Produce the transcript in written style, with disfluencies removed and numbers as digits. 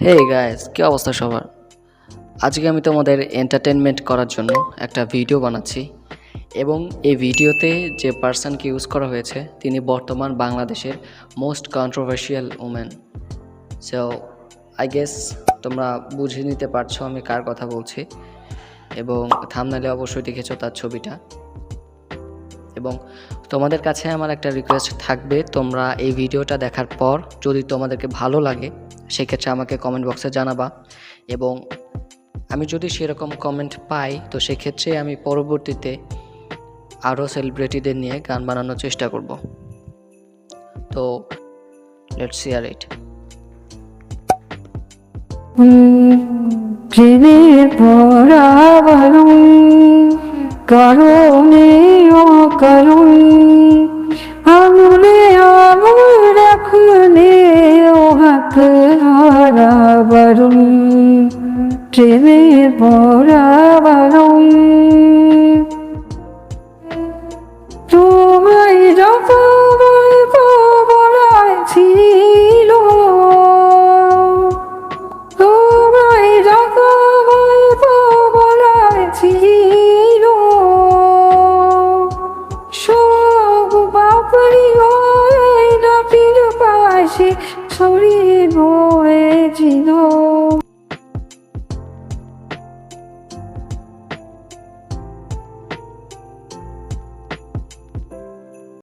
Hey guys, কি অবস্থা সবার? আজকে আমি তোমাদের এন্টারটেনমেন্ট করার জন্য একটা ভিডিও বানাচ্ছি এবং এই ভিডিওতে যে পার্সনকে ইউজ করা হয়েছে তিনি বর্তমান বাংলাদেশের most controversial women. So I guess তোমরা বুঝে নিতে পারছো আমি কার কথা বলছি এবং থাম্বনেলে অবশ্যই দেখেছো তার ছবিটা। এবং তোমাদের কাছে আমার একটা রিকোয়েস্ট থাকবে, তোমরা এই ভিডিওটা দেখার পর যদি তোমাদেরকে ভালো লাগে সেক্ষেত্রে আমাকে কমেন্ট বক্সে জানাবা এবং আমি যদি সেরকম কমেন্ট পাই তো সেক্ষেত্রে আমি পরবর্তীতে আরও সেলিব্রিটিদের নিয়ে গান বানানোর চেষ্টা করব। তো লেটস হিয়ার ইট। প্রেমের পরাবরণ কারণে অকারণ আঙুলে আঙুল রাখলে ও হাত হারাবরণ প্রেমের পরাবরণ তোমায় যত গল্প বলায় ছিল তোমায় যত গল্প বলায় ছিল সব বাপরি হয় না পীর পাশে ছড়িয়ে হয়েছিল।